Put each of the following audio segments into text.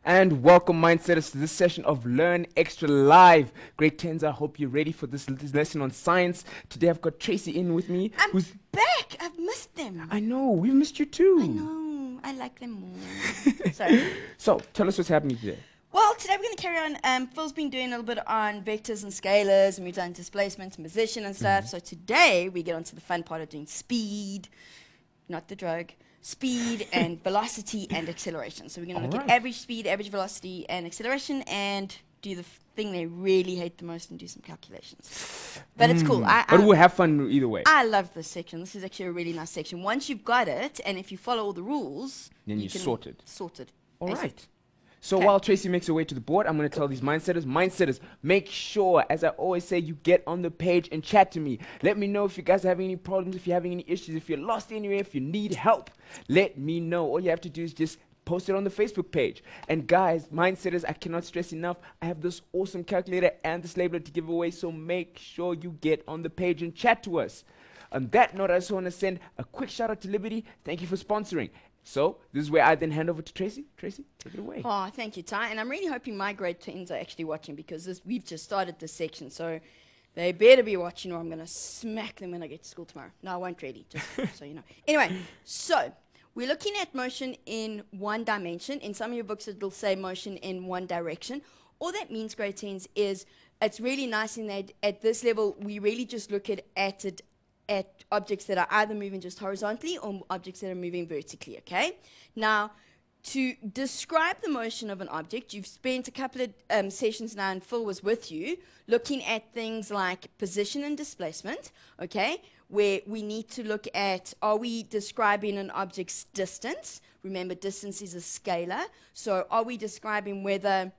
And welcome, Mindsetters, to this session of Learn Extra Live. Grade 10s, I hope you're ready for this lesson on science. Today I've got Tracy in with me. I'm back. I've missed them. I know, we've missed you too. I know. I like them more. Sorry. So, tell us what's happening today. Well, today we're going to carry on. Phil's been doing a little bit on vectors and scalars, and we've done displacement and position and stuff. So today we get on to the fun part of doing speed, not the drug, speed and velocity and acceleration. So we're going to look at average speed, average velocity, and acceleration, and do the thing they really hate the most and do some calculations. But it's cool. But we'll have fun either way. I love this section. This is actually a really nice section. Once you've got it, and if you follow all the rules, Then you're can sorted. Sorted. All Basic. right. So Okay. while Tracy makes her way to the board, I'm going to tell these mindsetters, make sure, as I always say, you get on the page and chat to me. Let me know if you guys are having any problems, if you're having any issues, if you're lost anywhere, if you need help. Let me know. All you have to do is just post it on the Facebook page. And guys, mindsetters, I cannot stress enough, I have this awesome calculator and this labeler to give away, so make sure you get on the page and chat to us. On that note, I just want to send a quick shout out to Liberty. Thank you for sponsoring. So, this is where I then hand over to Tracy. Tracy, take it away. Oh, thank you, Ty. And I'm really hoping my grade 10s are actually watching because we've just started this section. So they better be watching or I'm going to smack them when I get to school tomorrow. No, I won't really, just so you know. Anyway, so we're looking at motion in one dimension. In some of your books, it'll say motion in one direction. All that means, grade 10s, is it's really nice in that at this level, we really just look at objects that are either moving just horizontally or objects that are moving vertically, okay? Now, to describe the motion of an object, you've spent a couple of sessions now, and Phil was with you, looking at things like position and displacement, okay? Where we need to look at, are we describing an object's distance? Remember, distance is a scalar. So are we describing whether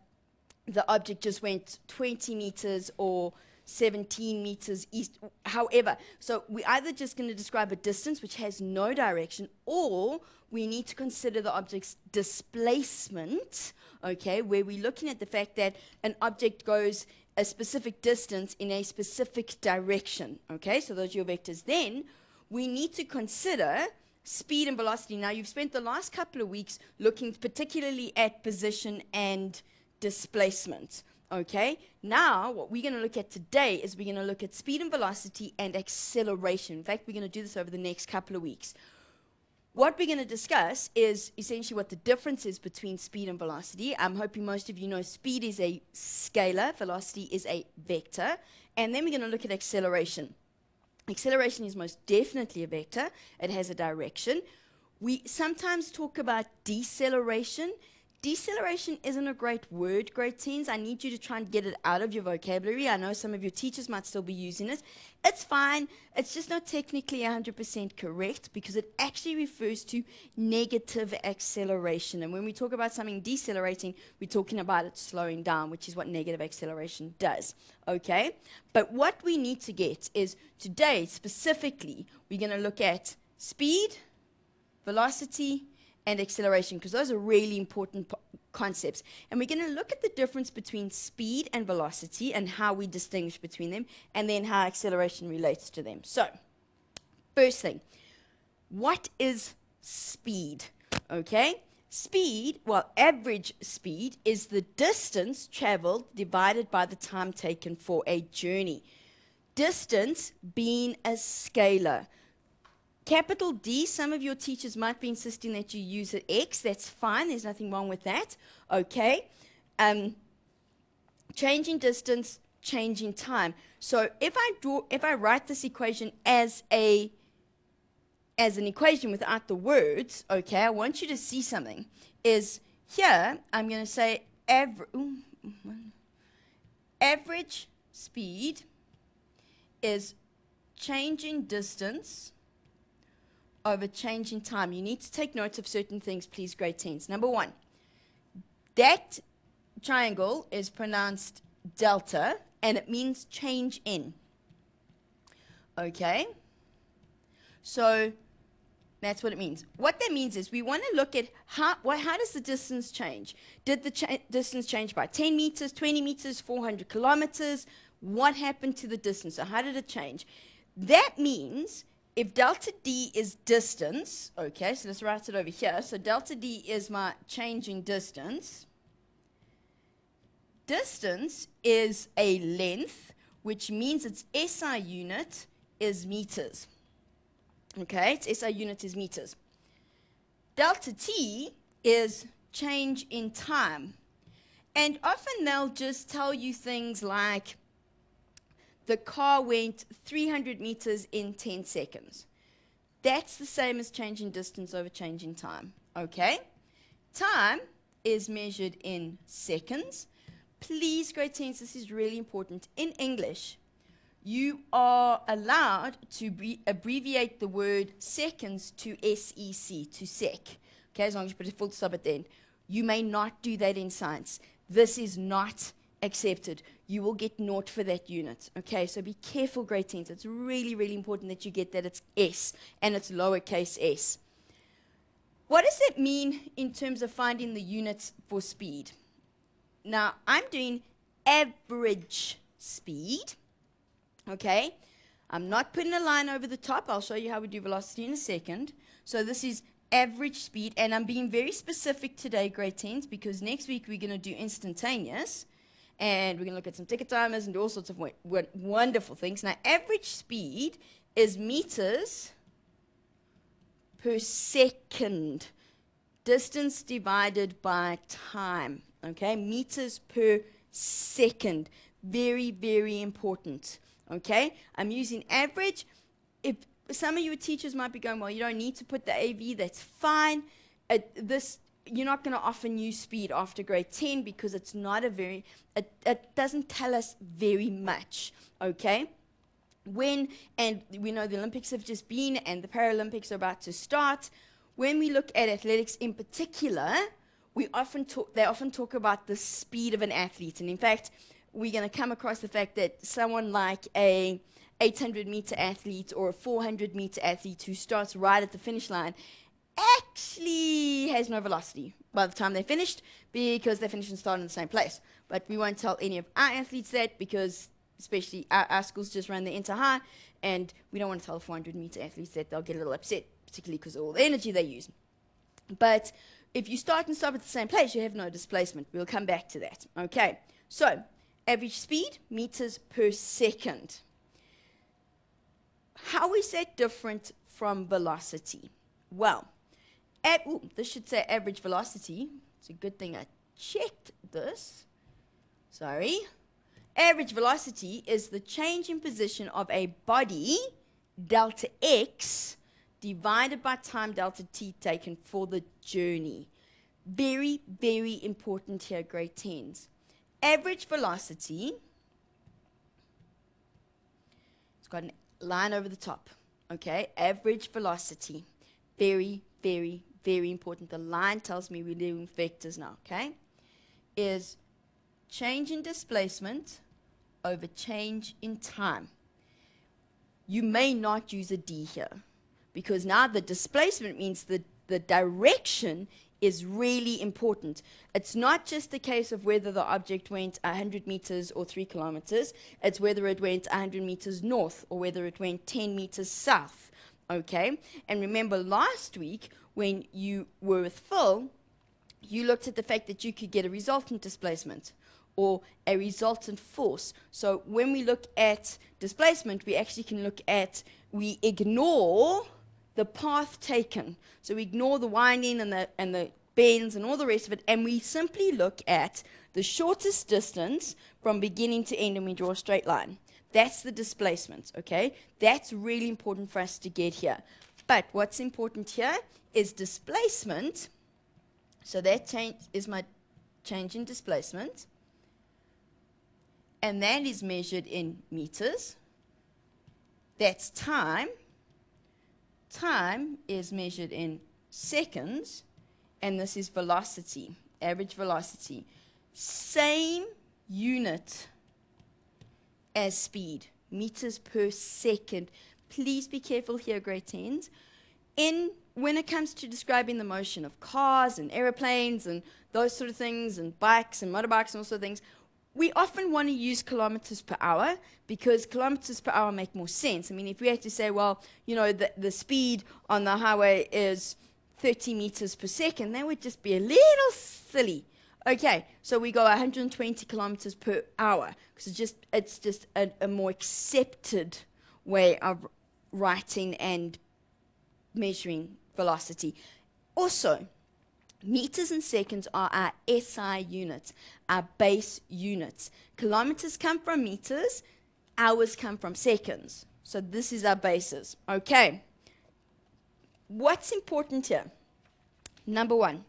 the object just went 20 meters or 17 meters east, however. So we're either just going to describe a distance which has no direction, or we need to consider the object's displacement, okay, where we're looking at the fact that an object goes a specific distance in a specific direction, okay, so those are your vectors. Then we need to consider speed and velocity. Now, you've spent the last couple of weeks looking particularly at position and displacement. Okay, now what we're going to look at today is we're going to look at speed and velocity and acceleration. In fact, we're going to do this over the next couple of weeks. What we're going to discuss is essentially what the difference is between speed and velocity. I'm hoping most of you know speed is a scalar, velocity is a vector, and then we're going to look at acceleration. Acceleration is most definitely a vector. It has a direction. We sometimes talk about deceleration. Deceleration isn't a great word, grade 10s. I need you to try and get it out of your vocabulary. I know some of your teachers might still be using it. It's fine. It's just not technically 100% correct because it actually refers to negative acceleration. And when we talk about something decelerating, we're talking about it slowing down, which is what negative acceleration does. Okay? But what we need to get is today, specifically, we're going to look at speed, velocity, and acceleration, because those are really important concepts. And we're going to look at the difference between speed and velocity and how we distinguish between them, and then how acceleration relates to them. So, first thing, what is speed? Okay? Speed, well, average speed is the distance traveled divided by the time taken for a journey. Distance being a scalar. Capital D, some of your teachers might be insisting that you use an X. That's fine. There's nothing wrong with that. Okay. Changing distance, changing time. So if I write this equation as an equation without the words, okay, I want you to see something. Is here, I'm going to say average speed is changing distance over changing time. You need to take note of certain things, please, grade 10s. Number one, that triangle is pronounced delta, and it means change in. Okay? So that's what it means. What that means is we want to look at how does the distance change? Did the distance change by 10 meters, 20 meters, 400 kilometers? What happened to the distance? So how did it change? That means if delta D is distance, okay, so let's write it over here. So delta D is my changing distance. distance is a length, which means its SI unit is meters. Okay, its SI unit is meters. Delta T is change in time. And often they'll just tell you things like, the car went 300 meters in 10 seconds. That's the same as change in distance over change in time. Okay? Time is measured in seconds. Please, grade 10s, this is really important. In English, you are allowed to abbreviate the word seconds to SEC, to sec. Okay, as long as you put a full stop at the end. You may not do that in science. This is not accepted. You will get naught for that unit. Okay, so be careful, grade 10s. It's really, really important that you get that it's S and it's lowercase s. What does that mean in terms of finding the units for speed? Now, I'm doing average speed. Okay, I'm not putting a line over the top. I'll show you how we do velocity in a second. So this is average speed, and I'm being very specific today, grade 10s, because next week we're going to do instantaneous, and we're going to look at some ticket timers and do all sorts of wonderful things. Now, average speed is meters per second, distance divided by time. Okay, meters per second. Very, very important. Okay, I'm using average. If some of you teachers might be going, well, you don't need to put the AV, that's fine. You're not going to often use speed after grade 10 because it's not a very, it doesn't tell us very much, okay? And we know the Olympics have just been and the Paralympics are about to start. When we look at athletics in particular, they often talk about the speed of an athlete. And in fact, we're going to come across the fact that someone like a 800-meter athlete or a 400-meter athlete who starts right at the finish line actually has no velocity by the time they're finished because they finish and start in the same place. But we won't tell any of our athletes that because especially our schools just run the inter-high, and we don't want to tell 400-meter athletes that. They'll get a little upset, particularly because of all the energy they use. But if you start and stop at the same place, you have no displacement. We'll come back to that. Okay, so average speed, meters per second. How is that different from velocity? Well, this should say average velocity. It's a good thing I checked this. Sorry. Average velocity is the change in position of a body, delta x, divided by time delta t taken for the journey. Very, very important here, grade 10s. Average velocity, it's got a line over the top, okay? Average velocity, very, very, very important. The line tells me we're doing vectors now, okay? Is change in displacement over change in time. You may not use a D here because now the displacement means the direction is really important. It's not just the case of whether the object went 100 meters or 3 kilometers. It's whether it went 100 meters north or whether it went 10 meters south, okay? And remember last week when you were with Phil, you looked at the fact that you could get a resultant displacement or a resultant force. So when we look at displacement, we actually can look at, we ignore the path taken. So we ignore the winding and the bends and all the rest of it, and we simply look at the shortest distance from beginning to end, and we draw a straight line. That's the displacement, okay? That's really important for us to get here. But what's important here is displacement. So that change is my change in displacement. And that is measured in meters. That's time. Time is measured in seconds. And this is velocity, average velocity. Same unit as speed, meters per second. Please be careful here, grade 10s. When it comes to describing the motion of cars and aeroplanes and those sort of things and bikes and motorbikes and all sorts of things, we often want to use kilometers per hour because kilometers per hour make more sense. I mean, if we had to say, well, you know, the speed on the highway is 30 meters per second, that would just be a little silly, Okay, so we go 120 kilometers per hour because it's just a more accepted way of writing and measuring velocity. Also, meters and seconds are our SI units, our base units. Kilometers come from meters, hours come from seconds. So this is our bases. Okay. What's important here? Number one,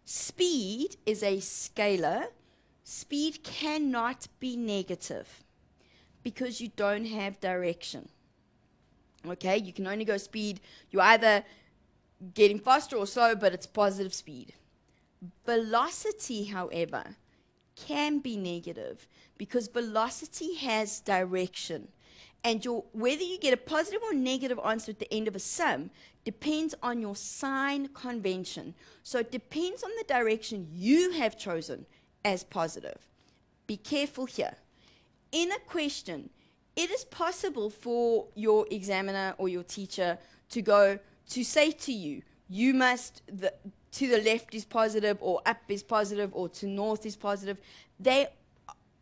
speed is a scalar. Speed cannot be negative because you don't have direction. Okay, you can only go speed. You're either getting faster or slow, but it's positive speed. Velocity, however, can be negative because velocity has direction. And whether you get a positive or negative answer at the end of a sum depends on your sign convention. So it depends on the direction you have chosen as positive. Be careful here. In a question, it is possible for your examiner or your teacher to say to you, you must, to the left is positive, or up is positive, or to north is positive. They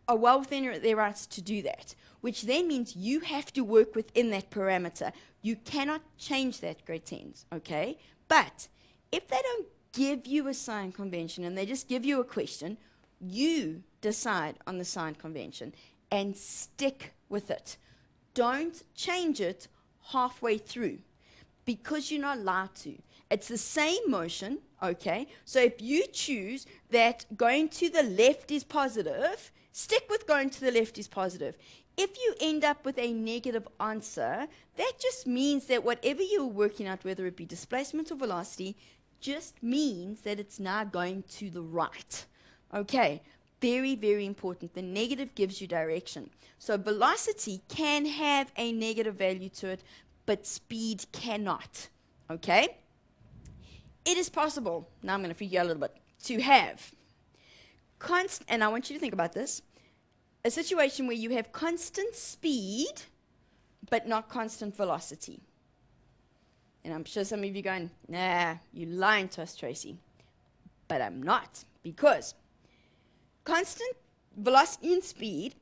are well within their rights to do that, which then means you have to work within that parameter. You cannot change that, grade 10s, okay? But if they don't give you a sign convention and they just give you a question, you decide on the sign convention and stick with it. Don't change it halfway through because you're not allowed to. It's the same motion, okay? So if you choose that going to the left is positive, stick with going to the left is positive. If you end up with a negative answer, that just means that whatever you're working out, whether it be displacement or velocity, just means that it's now going to the right. Okay, very, very important. The negative gives you direction. So velocity can have a negative value to it, but speed cannot. Okay? It is possible, now I'm going to freak you out a little bit, to have and I want you to think about this, a situation where you have constant speed, but not constant velocity. And I'm sure some of you are going, nah, you're lying to us, Tracy. But I'm not, because constant velocity and speed,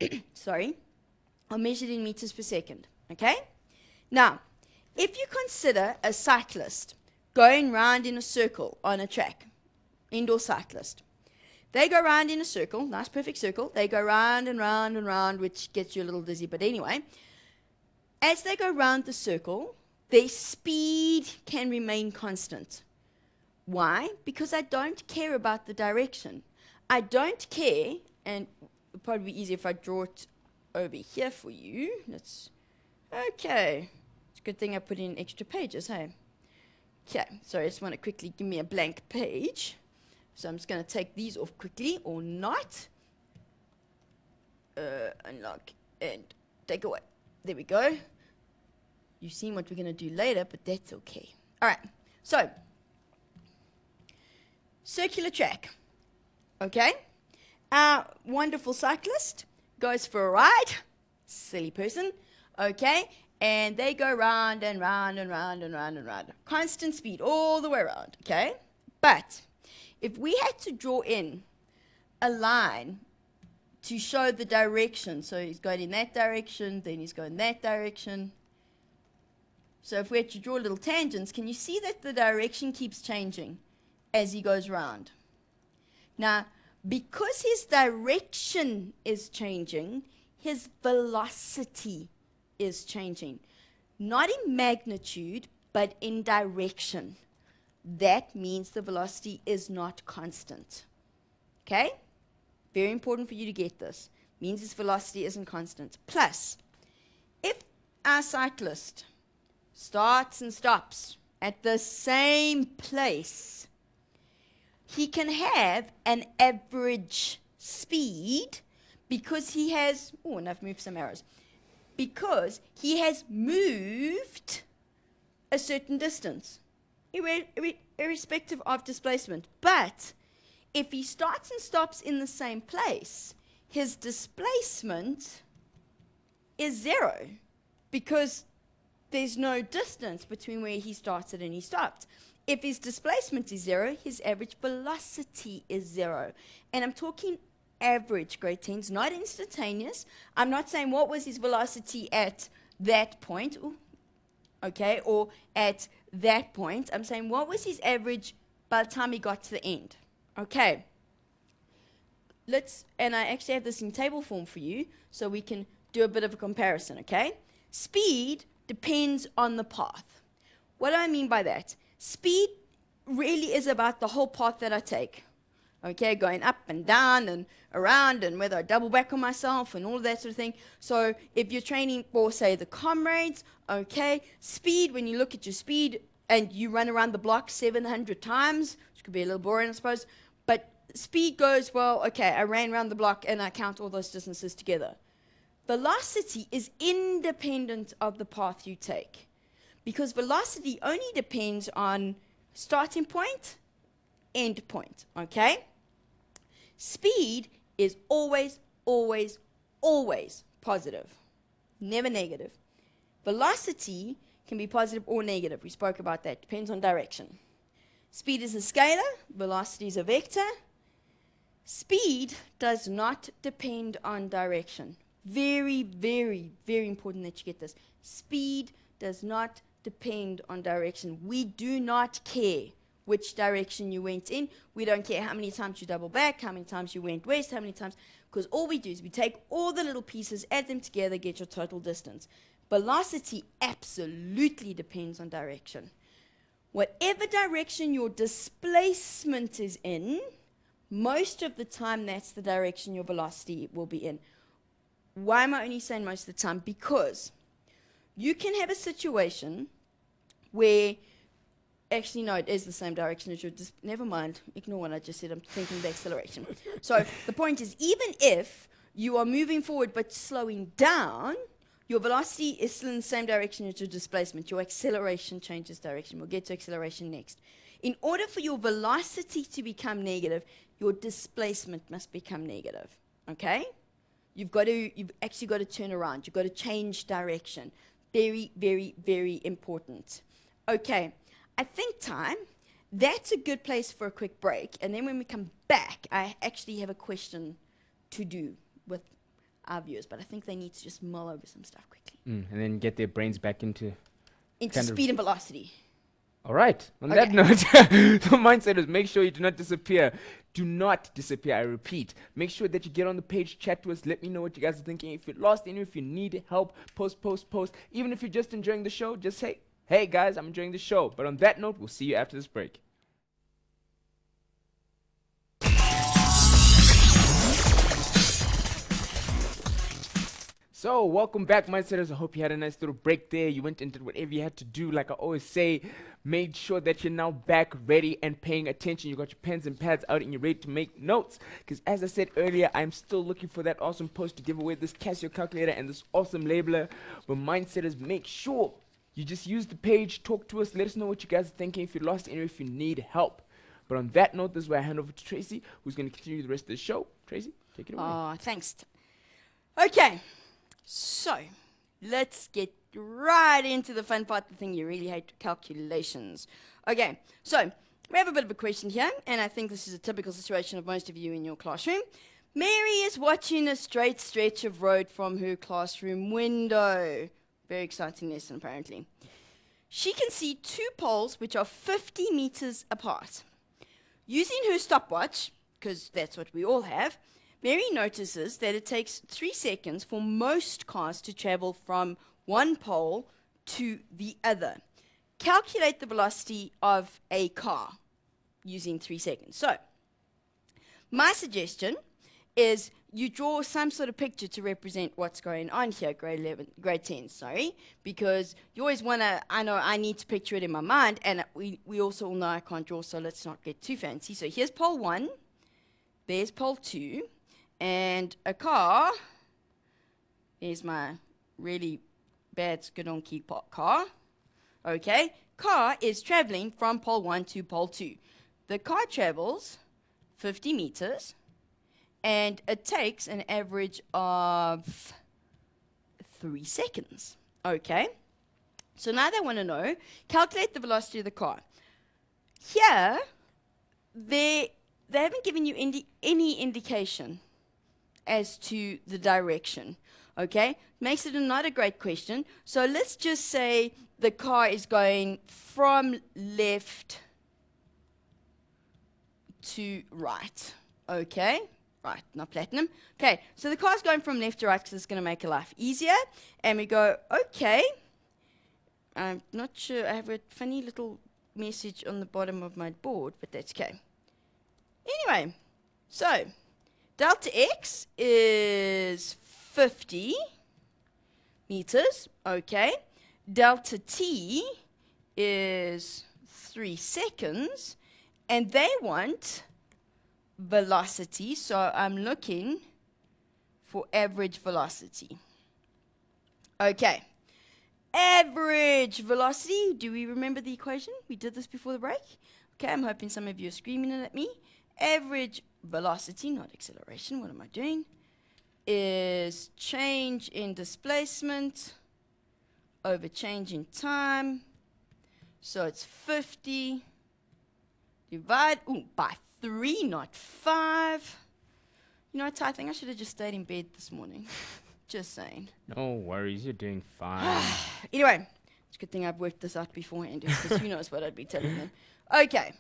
are measured in meters per second, okay? Now, if you consider a cyclist going round in a circle on a track, indoor cyclist, they go round in a circle, nice perfect circle, they go round and round and round, which gets you a little dizzy, but anyway, as they go round the circle, their speed can remain constant. Why? Because I don't care about the direction. I don't care, and it'll probably be easier if I draw it over here for you. Okay. It's a good thing I put in extra pages, hey? Okay, sorry, I just want to quickly give me a blank page. So I'm just going to take these off quickly, or not. Unlock and take away. There we go. You've seen what we're going to do later, but that's okay. All right, so circular track. Okay, our wonderful cyclist goes for a ride. Silly person. Okay, and they go round and round and round and round and round. Constant speed all the way around. Okay, but if we had to draw in a line to show the direction, so he's going in that direction, then he's going that direction. So if we had to draw little tangents, can you see that the direction keeps changing as he goes round? Now, because his direction is changing, his velocity is changing. Not in magnitude, but in direction. That means the velocity is not constant. Okay? Very important for you to get this. Means his velocity isn't constant. Plus, if our cyclist starts and stops at the same place, he can have an average speed because he has, and I've moved some arrows, because he has moved a certain distance, irrespective of displacement. But if he starts and stops in the same place, his displacement is 0 because there's no distance between where he started and he stopped. If his displacement is 0, his average velocity is 0. And I'm talking average, grade 10s, not instantaneous. I'm not saying what was his velocity at that point, okay, or at that point. I'm saying what was his average by the time he got to the end. Okay. And I actually have this in table form for you, so we can do a bit of a comparison, okay? Speed depends on the path. What do I mean by that? Speed really is about the whole path that I take, okay? Going up and down and around, and whether I double back on myself and all of that sort of thing. So if you're training for, say, the comrades, okay, speed, when you look at your speed and you run around the block 700 times, which could be a little boring, I suppose, but speed goes, well, okay, I ran around the block and I count all those distances together. Velocity is independent of the path you take, because velocity only depends on starting point, end point, okay? Speed is always, always, always positive, never negative. Velocity can be positive or negative. We spoke about that. Depends on direction. Speed is a scalar. Velocity is a vector. Speed does not depend on direction. Very, very, very important that you get this. Speed does not depend on direction. We do not care which direction you went in. We don't care how many times you double back, how many times you went west, how many times, because all we do is we take all the little pieces, add them together, get your total distance. Velocity absolutely depends on direction. Whatever direction your displacement is in, most of the time that's the direction your velocity will be in. Why am I only saying most of the time? Because you can have a situation where, actually no, it is the same direction as your, never mind, ignore what I just said, I'm thinking the acceleration. So the point is, even if you are moving forward but slowing down, your velocity is still in the same direction as your displacement. Your acceleration changes direction. We'll get to acceleration next. In order for your velocity to become negative, your displacement must become negative, okay? You've actually got to turn around. You've got to change direction. Very, very, very important. Okay, I think time, that's a good place for a quick break. And then when we come back, I actually have a question to do with our viewers, but I think they need to just mull over some stuff quickly. And then get their brains back into speed and velocity. All right. On Okay. that note, the mindset is make sure you do not disappear. Do not disappear. I repeat. Make sure that you get on the page, chat to us. Let me know what you guys are thinking. If you're lost, if you need help, post. Even if you're just enjoying the show, just say, hey guys, I'm enjoying the show. But on that note, we'll see you after this break. So, welcome back, Mindsetters. I hope you had a nice little break there. You went and did whatever you had to do. Like I always say, made sure that you're now back, ready, and paying attention. You got your pens and pads out and you're ready to make notes. Because as I said earlier, I'm still looking for that awesome post to give away this Casio calculator and this awesome labeler. But Mindsetters, make sure you just use the page, talk to us, let us know what you guys are thinking, if you're lost and if you need help. But on that note, this is where I hand over to Tracy, who's going to continue the rest of the show. Tracy, take it away. Oh, thanks. Okay. So, let's get right into the fun part, the thing you really hate, calculations. Okay, so we have a bit of a question here, and I think this is a typical situation of most of you in your classroom. Mary is watching a straight stretch of road from her classroom window. Very exciting lesson, apparently. She can see two poles which are 50 meters apart. Using her stopwatch, because that's what we all have, Mary notices that it takes 3 seconds for most cars to travel from one pole to the other. Calculate the velocity of a car using 3 seconds. So, my suggestion is you draw some sort of picture to represent what's going on here, grade 10, because you always want to, I need to picture it in my mind, and we also all know I can't draw, so let's not get too fancy. So here's pole 1, there's pole 2, and a car, there's my really bad skedonky car, okay, car is traveling from pole 1 to pole 2. The car travels 50 meters, and it takes an average of 3 seconds, okay? So now they want to know, calculate the velocity of the car. Here, they haven't given you any indication as to the direction, okay? Makes it not a great question. So let's just say the car is going from left to right, okay? Right, not platinum. Okay, so the car's going from left to right because it's going to make your life easier. And we go, okay. I'm not sure, I have a funny little message on the bottom of my board, but that's okay. Anyway, so delta x is 50 meters, okay. Delta t is 3 seconds, and they want velocity, so I'm looking for average velocity. Okay, average velocity, do we remember the equation? We did this before the break. Okay, I'm hoping some of you are screaming at me. Average velocity, not acceleration, what am I doing? Is change in displacement over change in time. So it's 50 divided by 3, not 5. You know what, I think I should have just stayed in bed this morning. Just saying. No worries, you're doing fine. Anyway, it's a good thing I've worked this out beforehand, because who knows what I'd be telling them. Okay,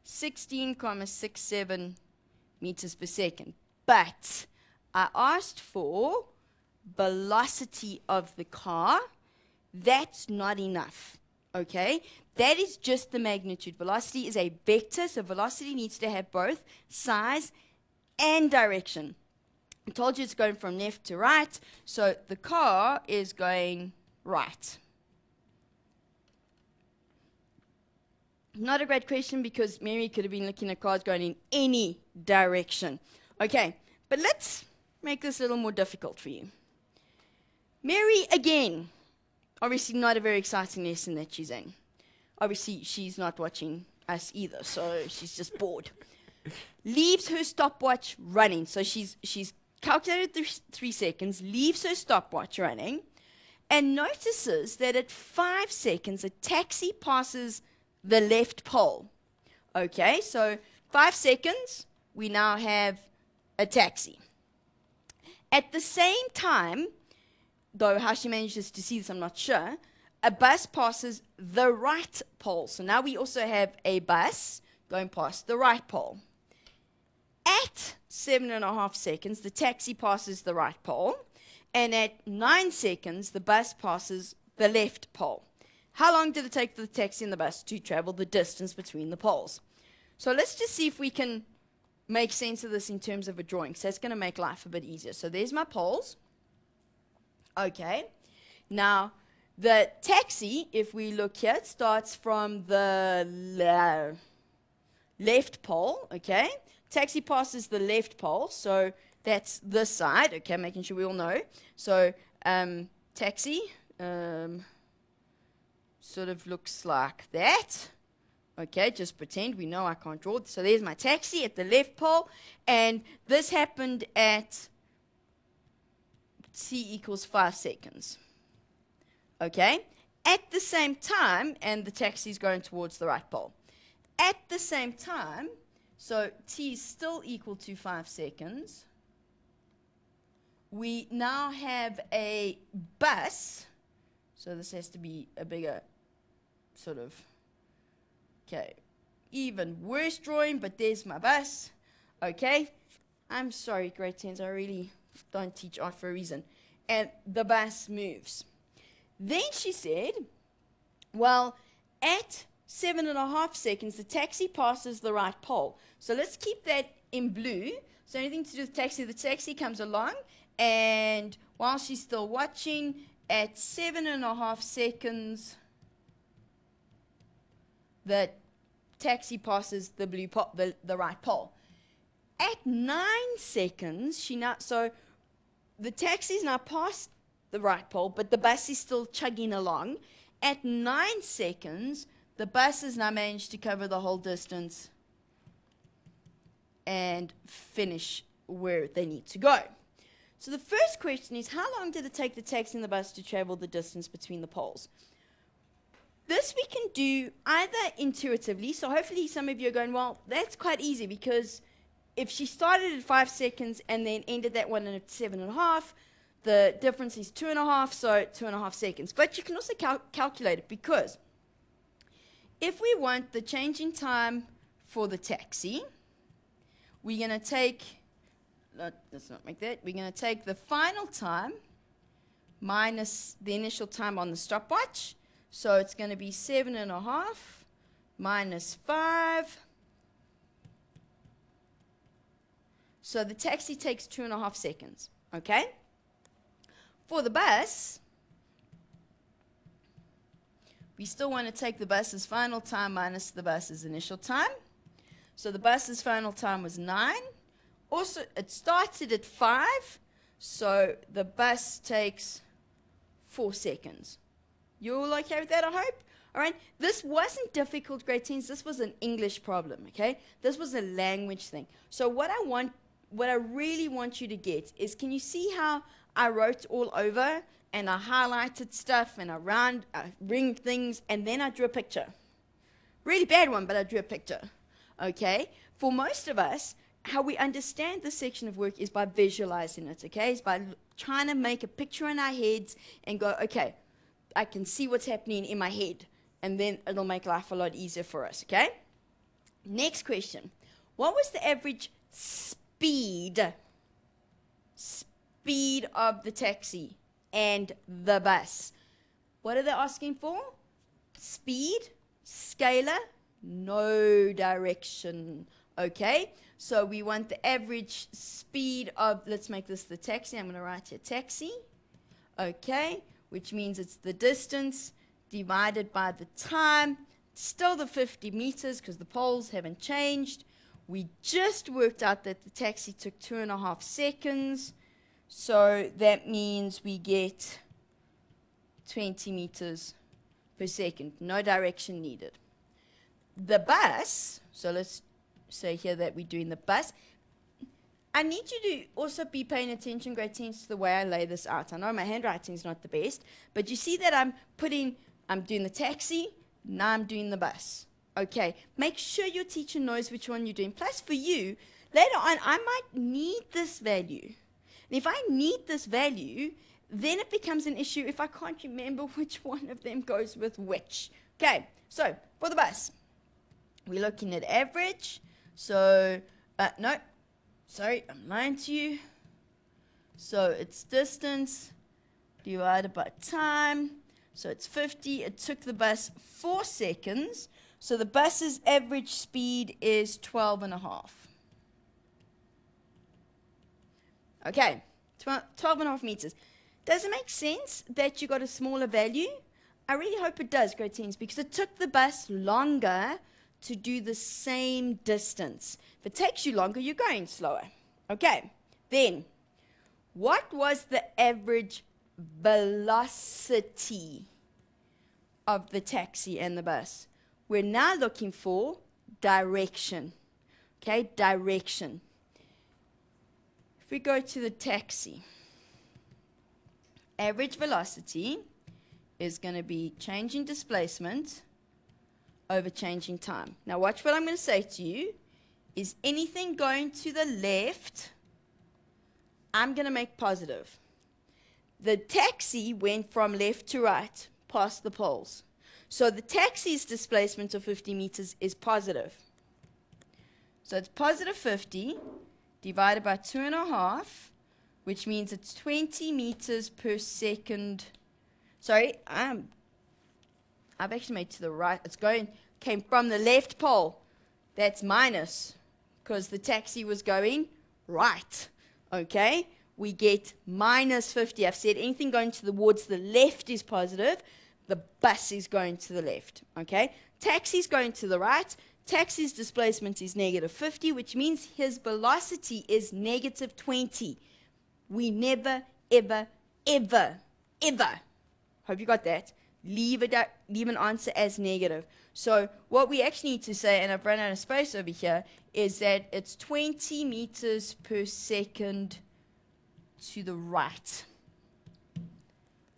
16,67 meters per second. But I asked for velocity of the car. That's not enough, okay? That is just the magnitude. Velocity is a vector, so velocity needs to have both size and direction. I told you it's going from left to right, so the car is going right. Not a great question because Mary could have been looking at cars going in any direction. Okay, but let's make this a little more difficult for you. Mary, again, obviously not a very exciting lesson that she's in. Obviously, she's not watching us either, so she's just bored. Leaves her stopwatch running. So she's calculated the 3 seconds, leaves her stopwatch running, and notices that at 5 seconds, a taxi passes the left pole. Okay, so 5 seconds, we now have a taxi. At the same time, though how she manages to see this, I'm not sure, a bus passes the right pole. So now we also have a bus going past the right pole. At 7.5 seconds, the taxi passes the right pole, and at 9 seconds, the bus passes the left pole. How long did it take for the taxi and the bus to travel the distance between the poles? So let's just see if we can make sense of this in terms of a drawing. So that's going to make life a bit easier. So there's my poles. Okay. Now, the taxi, if we look here, it starts from the left pole, okay? Taxi passes the left pole, so that's this side, okay, making sure we all know. So, taxi sort of looks like that. Okay, just pretend we know I can't draw. So there's my taxi at the left pole, and this happened at t equals 5 seconds. Okay, at the same time, and the taxi is going towards the right pole. At the same time, so t is still equal to 5 seconds. We now have a bus, so this has to be a bigger sort of, okay, even worse drawing, but there's my bus. Okay, I'm sorry, grade 10s, I really don't teach art for a reason. And the bus moves. Then she said, well, at 7.5 seconds, the taxi passes the right pole. So let's keep that in blue. So anything to do with the taxi comes along, and while she's still watching, at 7.5 seconds, the taxi passes the blue the right pole. At 9 seconds, so the taxi's now past the right pole, but the bus is still chugging along. At 9 seconds, the bus has now managed to cover the whole distance and finish where they need to go. So the first question is, how long did it take the taxi and the bus to travel the distance between the poles? This we can do either intuitively, so hopefully some of you are going, well, that's quite easy, because if she started at 5 seconds and then ended that one at 7.5, the difference is 2.5, so 2.5 seconds. But you can also calculate it, because if we want the change in time for the taxi, we're going to take, let's not make that, we're going to take the final time minus the initial time on the stopwatch. So it's going to be 7.5 minus 5. So the taxi takes 2.5 seconds, okay? For the bus, we still want to take the bus's final time minus the bus's initial time. So the bus's final time was 9. Also, it started at 5, so the bus takes 4 seconds. You all okay with that, I hope? All right, this wasn't difficult, grade 10s. This was an English problem, okay? This was a language thing. So what I really want you to get is, can you see how I wrote all over and I highlighted stuff and I ringed things and then I drew a picture? Really bad one, but I drew a picture, okay? For most of us, how we understand this section of work is by visualizing it, okay? It's by trying to make a picture in our heads and go, okay, I can see what's happening in my head, and then it'll make life a lot easier for us, okay? Next question. What was the average speed of the taxi and the bus? What are they asking for? Speed, scalar, no direction, okay? So we want the average speed of, let's make this the taxi. I'm going to write here taxi, okay, which means it's the distance divided by the time. Still the 50 meters because the poles haven't changed. We just worked out that the taxi took 2.5 seconds. So that means we get 20 meters per second. No direction needed. The bus, so let's say here that we're doing the bus. I need you to also be paying attention, grade 10s, to the way I lay this out. I know my handwriting is not the best, but you see that I'm doing the taxi, now I'm doing the bus. Okay, make sure your teacher knows which one you're doing. Plus for you, later on, I might need this value. And if I need this value, then it becomes an issue if I can't remember which one of them goes with which. Okay, so for the bus, we're looking at average. So, no, sorry, I'm lying to you. So it's distance divided by time. So it's 50. It took the bus 4 seconds. So the bus's average speed is 12.5. Okay, 12.5 meters. Does it make sense that you got a smaller value? I really hope it does, grade 10s, because it took the bus longer to do the same distance. If it takes you longer, you're going slower. Okay, then, what was the average velocity of the taxi and the bus? We're now looking for direction. Okay, direction. If we go to the taxi, average velocity is going to be change in displacement over change in time. Now watch what I'm going to say to you. Is anything going to the left, I'm going to make positive. The taxi went from left to right, past the poles. So the taxi's displacement of 50 meters is positive. So it's positive 50 divided by 2.5, which means it's 20 meters per second. Sorry, I've actually made to the right. Came from the left pole. That's minus, because the taxi was going right. Okay? We get minus 50. I've said anything going towards the left is positive. The bus is going to the left. Okay? Taxi's going to the right. Taxi's displacement is negative 50, which means his velocity is negative 20. We never, ever, ever, ever, hope you got that, leave an answer as negative. So what we actually need to say, and I've run out of space over here, is that it's 20 meters per second to the right.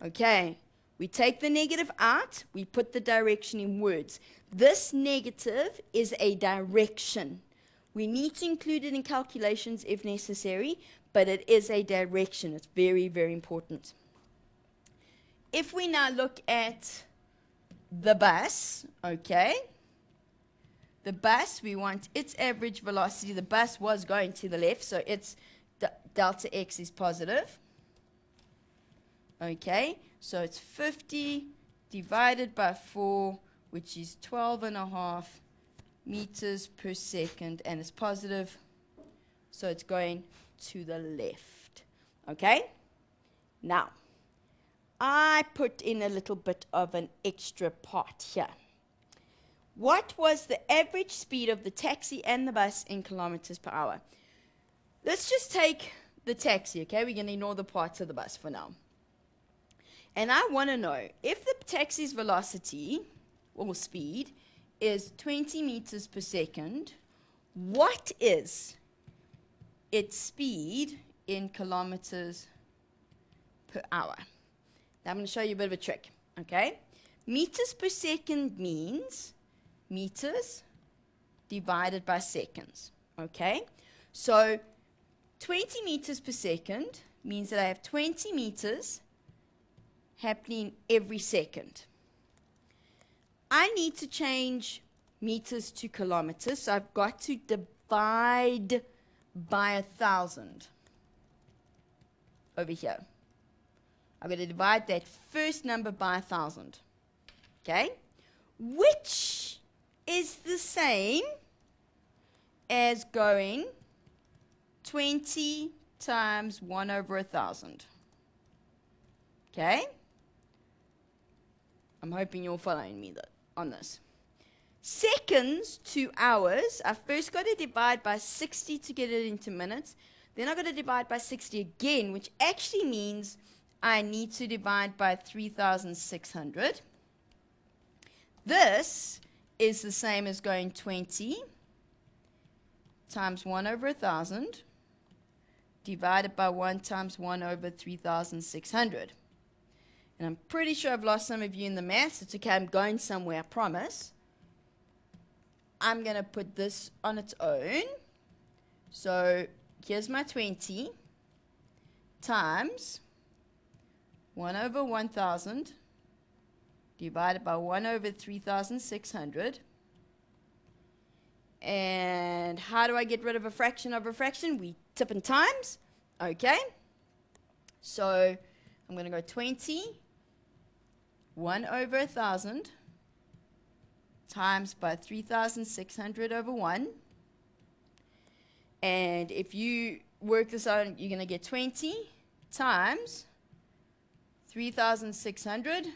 Okay, we take the negative out, we put the direction in words. This negative is a direction. We need to include it in calculations if necessary, but it is a direction. It's very, very important. If we now look at the bus, okay, the bus, we want its average velocity. The bus was going to the left, so its delta x is positive. Okay, so it's 50 divided by 4, which is 12.5 meters per second, and it's positive, so it's going to the left. Okay, now I put in a little bit of an extra part here. What was the average speed of the taxi and the bus in kilometers per hour? Let's just take the taxi, okay? We're going to ignore the parts of the bus for now. And I want to know if the taxi's velocity or speed is 20 meters per second, what is its speed in kilometers per hour? Now I'm going to show you a bit of a trick, okay? Meters per second means meters divided by seconds, okay? So 20 meters per second means that I have 20 meters happening every second. I need to change meters to kilometers, so I've got to divide by 1,000 over here. I'm going to divide that first number by 1,000, okay? Which is the same as going 20 times 1 over 1,000. Okay? I'm hoping you're following me on this. Seconds to hours, I've first got to divide by 60 to get it into minutes. Then I've got to divide by 60 again, which actually means I need to divide by 3,600. This is the same as going 20 times 1 over 1,000 divided by 1 times 1 over 3,600. And I'm pretty sure I've lost some of you in the maths. It's okay, I'm going somewhere, I promise. I'm going to put this on its own. So here's my 20 times 1 over 1,000 divided by 1 over 3,600. And how do I get rid of a fraction over a fraction? We tip in times. Okay. So I'm going to go 20, 1 over 1,000 times by 3,600 over 1. And if you work this out, you're going to get 20 times 3,600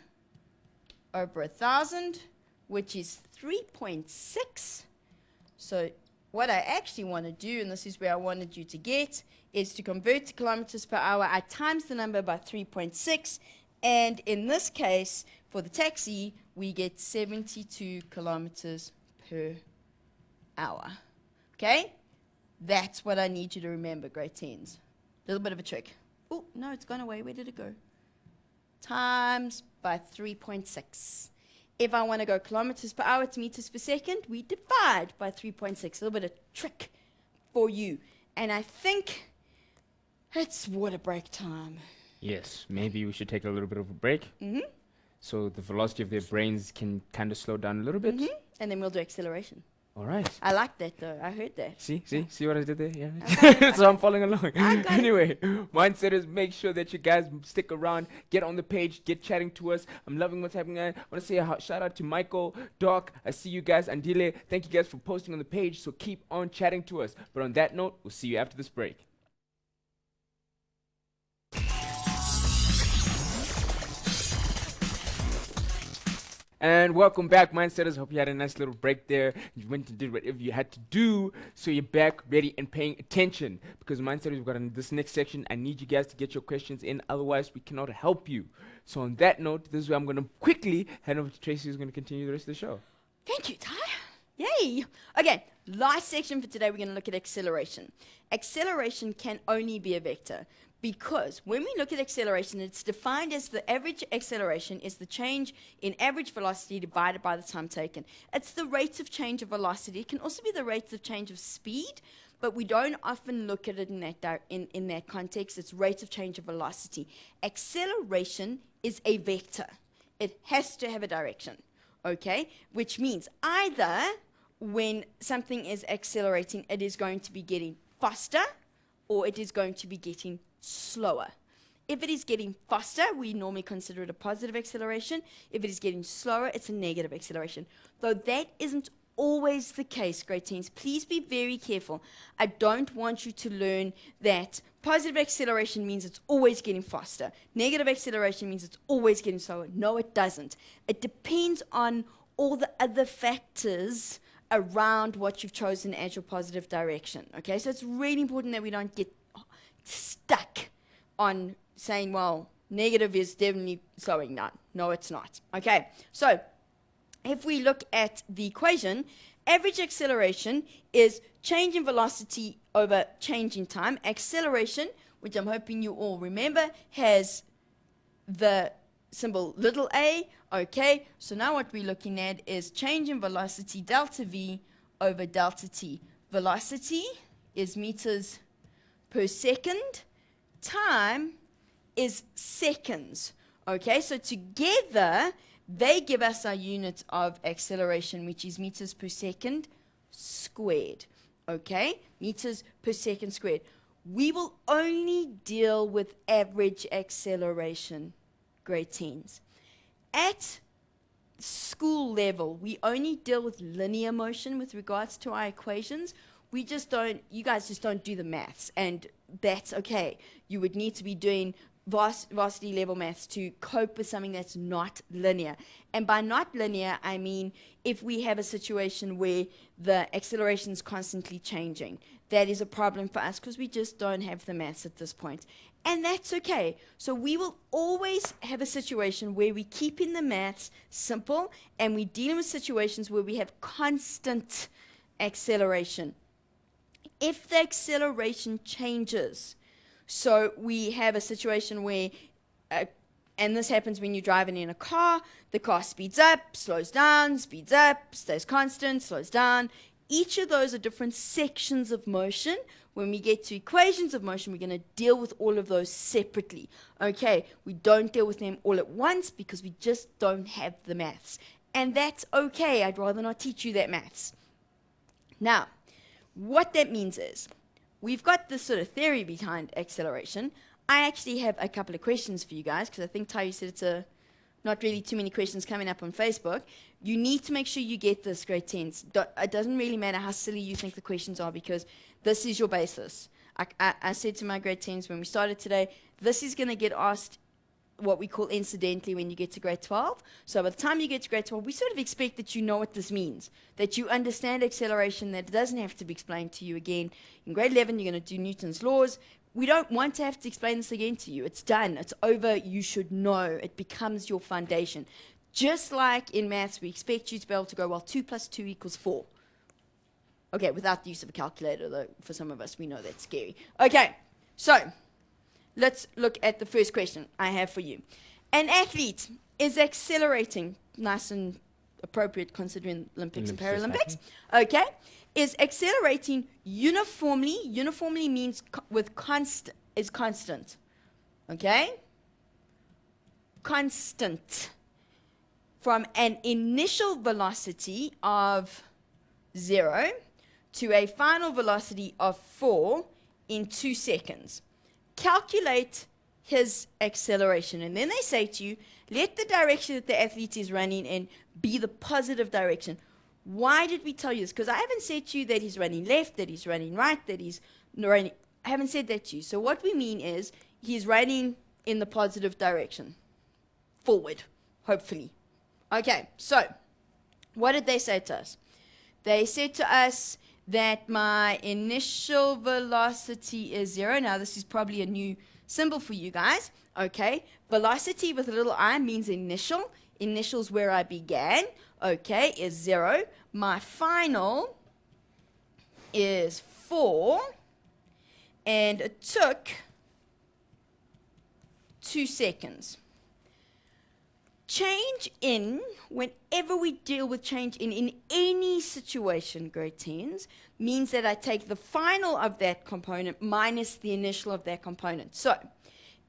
over 1,000, which is 3.6. So what I actually want to do, and this is where I wanted you to get, is to convert to kilometers per hour. I times the number by 3.6, and in this case, for the taxi, we get 72 kilometers per hour. Okay? That's what I need you to remember, grade 10s. A little bit of a trick. Oh, no, it's gone away. Where did it go? Times by 3.6. If I want to go kilometers per hour to meters per second, we divide by 3.6. A little bit of trick for you. And I think it's water break time. Yes, maybe we should take a little bit of a break. Mm-hmm. So the velocity of their brains can kind of slow down a little bit. Mm-hmm. And then we'll do acceleration. All right. I like that, though. I heard that. See what I did there? Yeah. Okay. So I'm following along. I got it. Anyway, mindsetters, make sure that you guys stick around, get on the page, get chatting to us. I'm loving what's happening. I want to say a shout out to Michael, Doc. I see you guys. Andile, thank you guys for posting on the page. So keep on chatting to us. But on that note, we'll see you after this break. And welcome back, Mindsetters. Hope you had a nice little break there. You went and did whatever you had to do, so you're back, ready, and paying attention. Because Mindsetters, we've got in this next section. I need you guys to get your questions in, otherwise we cannot help you. So on that note, this is where I'm going to quickly hand over to Tracy, who's going to continue the rest of the show. Thank you, Ty. Yay. Okay, last section for today, we're going to look at acceleration. Acceleration can only be a vector, Because when we look at acceleration, it's defined as the average acceleration is the change in average velocity divided by the time taken. It's the rate of change of velocity. It can also be the rate of change of speed, but we don't often look at it in that context. It's rate of change of velocity. Acceleration is a vector. It has to have a direction, okay? Which means either when something is accelerating, it is going to be getting faster or it is going to be getting slower. If it is getting faster, we normally consider it a positive acceleration. If it is getting slower, it's a negative acceleration. Though that isn't always the case, grade 10s. Please be very careful. I don't want you to learn that positive acceleration means it's always getting faster. Negative acceleration means it's always getting slower. No, it doesn't. It depends on all the other factors around what you've chosen as your positive direction. Okay, so it's really important that we don't get stuck on saying, well, negative is definitely slowing down. No, it's not. Okay, so if we look at the equation, average acceleration is change in velocity over change in time. Acceleration, which I'm hoping you all remember, has the symbol little a. Okay, so now what we're looking at is change in velocity, delta v over delta t. Velocity is meters per second. Time is seconds. Okay, so together they give us our unit of acceleration, which is meters per second squared. Okay, meters per second squared. We will only deal with average acceleration, grade 10s. At school level, we only deal with linear motion with regards to our equations. We just don't, you guys just don't do the maths, and that's okay. You would need to be doing varsity level maths to cope with something that's not linear. And by not linear, I mean if we have a situation where the acceleration is constantly changing, that is a problem for us because we just don't have the maths at this point. And that's okay. So we will always have a situation where we keep in the maths simple and we deal with situations where we have constant acceleration. If the acceleration changes, so we have a situation where, and this happens when you're driving in a car, the car speeds up, slows down, speeds up, stays constant, slows down. Each of those are different sections of motion. When we get to equations of motion, we're going to deal with all of those separately. Okay, we don't deal with them all at once because we just don't have the maths. And that's okay. I'd rather not teach you that maths. Now, what that means is, we've got this sort of theory behind acceleration. I actually have a couple of questions for you guys, because I think Tayu said it's not really too many questions coming up on Facebook. You need to make sure you get this, grade 10s. It doesn't really matter how silly you think the questions are, because this is your basis. I said to my grade 10s when we started today, this is going to get asked what we call incidentally when you get to grade 12. So by the time you get to grade 12, we sort of expect that you know what this means, that you understand acceleration, that it doesn't have to be explained to you again. In grade 11, you're going to do Newton's laws. We don't want to have to explain this again to you. It's done. It's over. You should know. It becomes your foundation. Just like in maths, we expect you to be able to go, well, 2 plus 2 equals 4. Okay, without the use of a calculator, though, for some of us, we know that's scary. Okay, so let's look at the first question I have for you. An athlete is accelerating, nice and appropriate considering Olympics and Paralympics, okay, is accelerating uniformly. Uniformly means is constant, okay? Constant. From an initial velocity of 0 to a final velocity of 4 in 2 seconds. Calculate his acceleration. And then they say to you, let the direction that the athlete is running in be the positive direction. Why did we tell you this? Because I haven't said to you that he's running left, that he's running right, that he's running. I haven't said that to you. So what we mean is he's running in the positive direction. Forward, hopefully. Okay, so what did they say to us? They said to us that my initial velocity is 0. Now, this is probably a new symbol for you guys. Okay, velocity with a little I means initial. Initial's where I began. Okay, is 0. My final is 4. And it took 2 seconds. Change in, whenever we deal with change in any situation, grade 10s, means that I take the final of that component minus the initial of that component. So,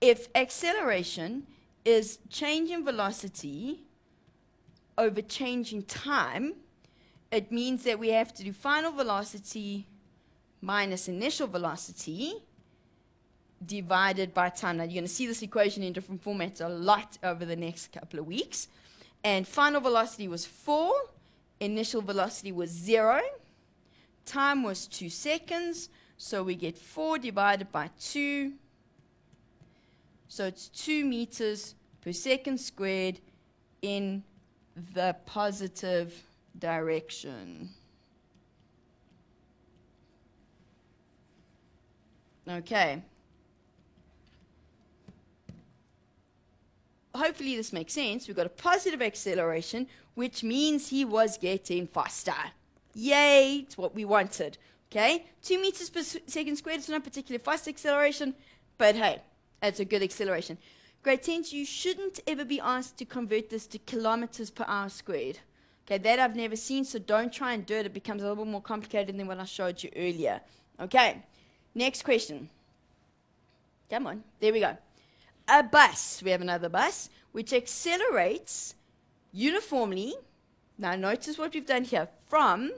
if acceleration is change in velocity over change in time, it means that we have to do final velocity minus initial velocity divided by time. Now, you're going to see this equation in different formats a lot over the next couple of weeks. And final velocity was 4, initial velocity was 0, time was 2 seconds, so we get 4 divided by 2. So it's 2 meters per second squared in the positive direction. Okay. Hopefully this makes sense. We've got a positive acceleration, which means he was getting faster. Yay, it's what we wanted. Okay, 2 meters per second squared is not particularly fast acceleration, but hey, it's a good acceleration. Grade 10s, you shouldn't ever be asked to convert this to kilometers per hour squared. Okay, that I've never seen, so don't try and do it. It becomes a little bit more complicated than what I showed you earlier. Okay, next question. Come on, there we go. A bus, we have another bus, which accelerates uniformly. Now notice what we've done here, from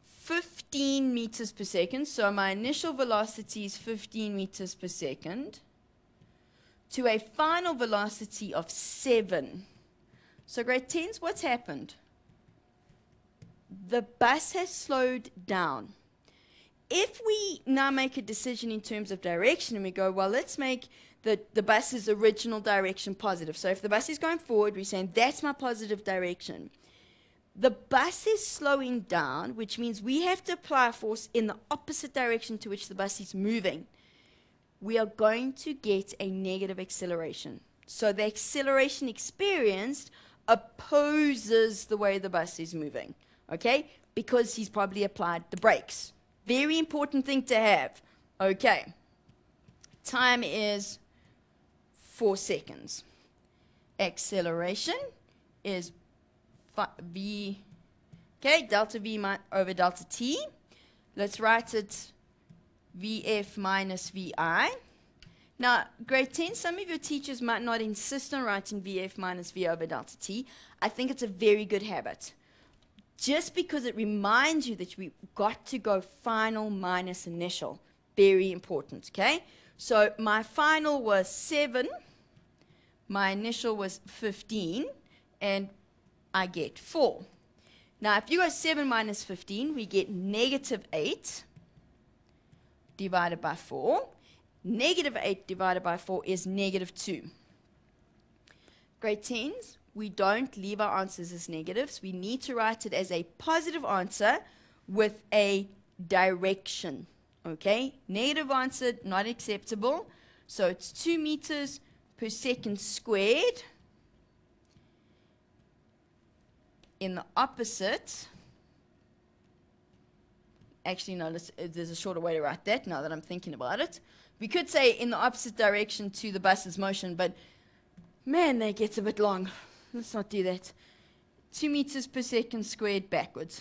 15 meters per second, so my initial velocity is 15 meters per second, to a final velocity of 7. So grade 10s, what's happened? The bus has slowed down. If we now make a decision in terms of direction and we go, well, let's make the bus's original direction positive. So if the bus is going forward, we're saying that's my positive direction. The bus is slowing down, which means we have to apply a force in the opposite direction to which the bus is moving. We are going to get a negative acceleration. So the acceleration experienced opposes the way the bus is moving, okay? Because he's probably applied the brakes. Very important thing to have. Okay. Time is 4 seconds. Acceleration is v, okay, delta v over delta t. Let's write it vf minus vi. Now, grade 10, some of your teachers might not insist on writing vf minus v over delta t. I think it's a very good habit. Just because it reminds you that we've got to go final minus initial. Very important, okay? So my final was 7, my initial was 15, and I get 4. Now, if you go 7 minus 15, we get negative 8 divided by 4. Negative 8 divided by 4 is negative 2. Grade 10s, we don't leave our answers as negatives. We need to write it as a positive answer with a direction. Okay? Negative answer, not acceptable. So it's 2 meters per second squared in the opposite. Actually, no, there's a shorter way to write that now that I'm thinking about it. We could say in the opposite direction to the bus's motion, but man, that gets a bit long. Let's not do that. 2 meters per second squared backwards.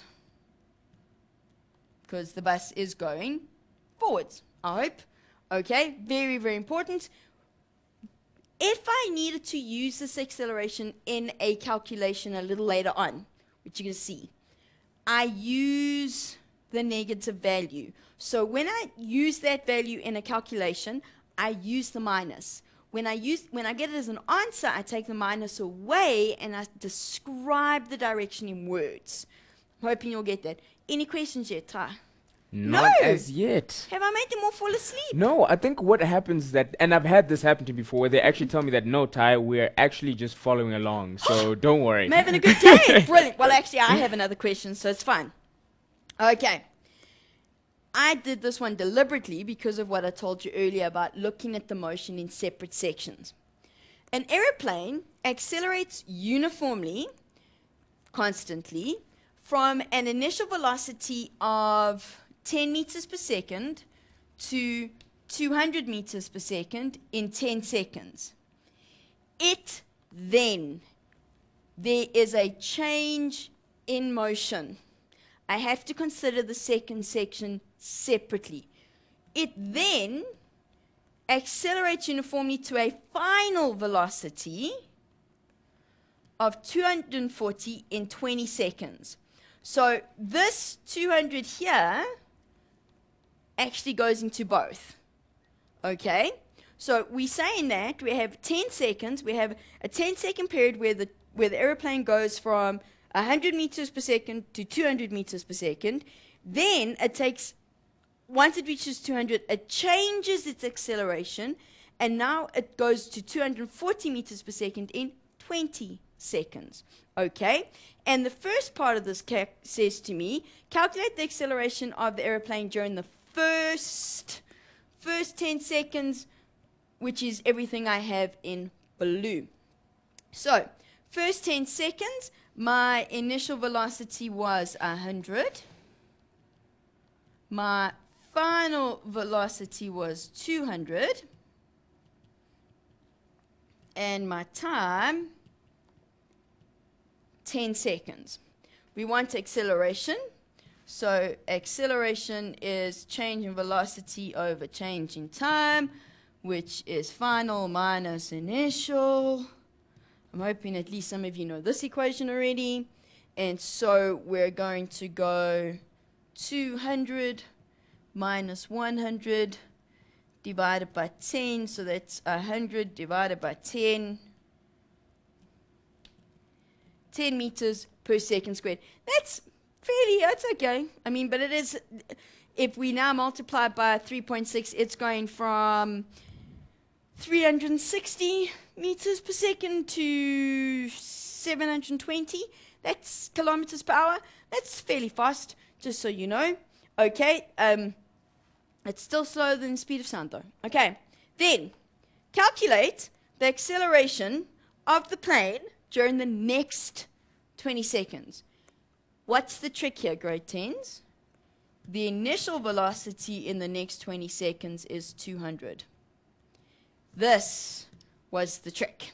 Because the bus is going forwards, I hope. Okay, very, very important. If I needed to use this acceleration in a calculation a little later on, which you're going to see, I use the negative value. So when I use that value in a calculation, I use the minus. When I get it as an answer, I take the minus away and I describe the direction in words. I'm hoping you'll get that. Any questions yet, Ty? Not as yet. Have I made them all fall asleep? No, I think what happens that, and I've had this happen to me before, where they actually tell me that, no, Ty, we're actually just following along, so don't worry. I'm having a good day. Brilliant. Well, actually, I have another question, so it's fine. Okay. I did this one deliberately because of what I told you earlier about looking at the motion in separate sections. An aeroplane accelerates uniformly, constantly, from an initial velocity of 10 meters per second to 200 meters per second in 10 seconds. Then there is a change in motion. I have to consider the second section separately. It then accelerates uniformly to a final velocity of 240 in 20 seconds. So this 200 here actually goes into both. Okay? So we're saying that we have 10 seconds, we have a 10-second period where the aeroplane goes from 100 meters per second to 200 meters per second. Then it takes, once it reaches 200, it changes its acceleration, and now it goes to 240 meters per second in 20 seconds. Okay? And the first part of this says to me, calculate the acceleration of the aeroplane during the first 10 seconds, which is everything I have in blue. So, first 10 seconds, my initial velocity was 100. My final velocity was 200. And my time, 10 seconds. We want acceleration. So acceleration is change in velocity over change in time, which is final minus initial. I'm hoping at least some of you know this equation already. And so we're going to go 200 minus 100 divided by 10. So that's 100 divided by 10. 10 meters per second squared. That's okay. I mean, but it is, if we now multiply by 3.6, it's going from 360 meters per second to 720. That's kilometers per hour. That's fairly fast, just so you know. Okay, it's still slower than the speed of sound, though. Okay, then calculate the acceleration of the plane during the next 20 seconds. What's the trick here, grade 10s? The initial velocity in the next 20 seconds is 200. This was the trick.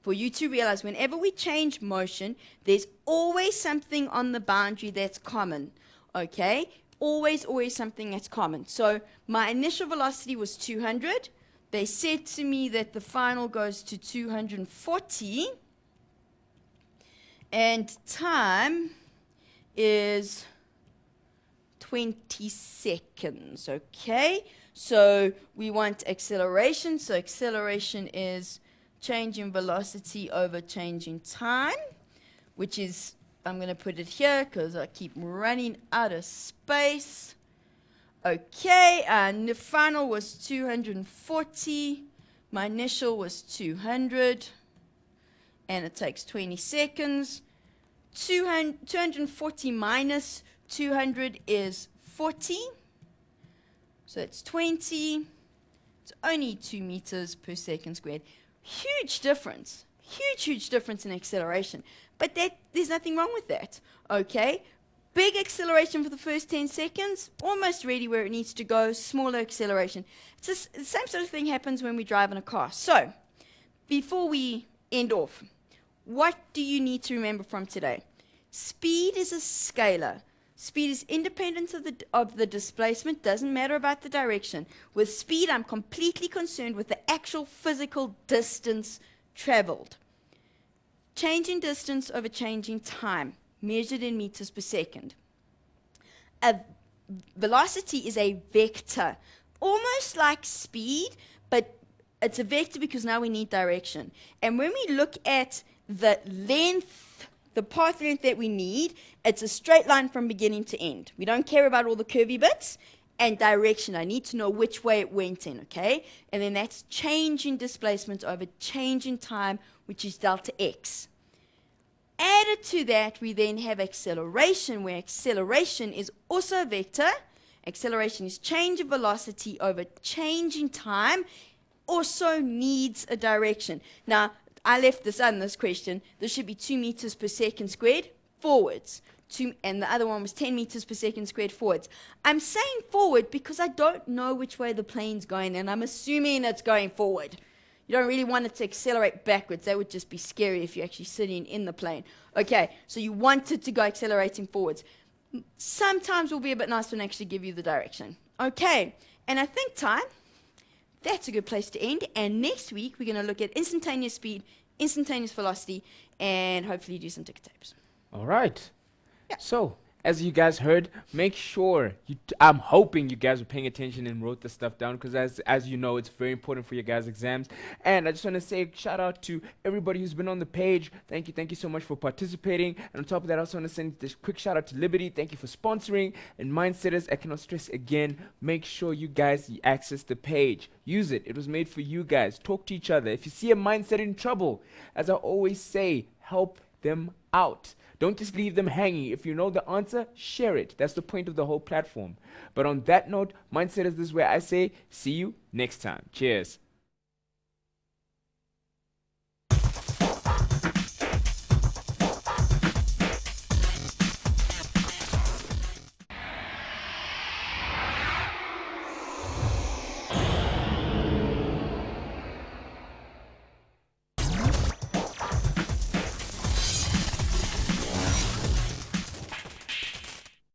For you to realize whenever we change motion, there's always something on the boundary that's common. Okay? Always something that's common. So my initial velocity was 200. They said to me that the final goes to 240. And time is 20 seconds, okay? So we want acceleration. So acceleration is change in velocity over change in time, which is, I'm going to put it here because I keep running out of space. Okay, and the final was 240. My initial was 200. And it takes 20 seconds. 240 minus 200 is 40. So it's 20. It's only 2 meters per second squared. Huge difference. Huge difference in acceleration. But there's nothing wrong with that. Okay? Big acceleration for the first 10 seconds. Almost ready where it needs to go. Smaller acceleration. It's just, the same sort of thing happens when we drive in a car. So, before we end off, what do you need to remember from today? Speed is a scalar. Speed is independent of the displacement, doesn't matter about the direction. With speed, I'm completely concerned with the actual physical distance traveled. Change in distance over change in time, measured in meters per second. A velocity is a vector, almost like speed, but it's a vector because now we need direction. And when we look at the length, the path length that we need, it's a straight line from beginning to end. We don't care about all the curvy bits. And direction, I need to know which way it went in, okay? And then that's change in displacement over change in time, which is delta x. Added to that, we then have acceleration, where acceleration is also a vector. Acceleration is change of velocity over change in time, also needs a direction. Now, I left this out in this question. This should be 2 meters per second squared. forwards. And the other one was 10 meters per second squared forwards. I'm saying forward because I don't know which way the plane's going, and I'm assuming it's going forward. You don't really want it to accelerate backwards. That would just be scary if you're actually sitting in the plane. Okay, so you want it to go accelerating forwards. Sometimes will be a bit nice when I actually give you the direction. Okay, and I think, Ty, that's a good place to end. And next week, we're going to look at instantaneous speed, instantaneous velocity, and hopefully do some ticker tapes. All right. Yeah. So, as you guys heard, make sure I'm hoping you guys are paying attention and wrote the stuff down, because as you know, it's very important for your guys' exams. And I just want to say shout out to everybody who's been on the page. Thank you so much for participating. And on top of that, I also want to send this quick shout out to Liberty. Thank you for sponsoring. And Mindsetters, I cannot stress again, make sure you guys access the page. Use it. It was made for you guys. Talk to each other. If you see a mindset in trouble, as I always say, help them out. Don't just leave them hanging. If you know the answer, share it. That's the point of the whole platform. But on that note, Mindsetters, this is where I say, see you next time. Cheers.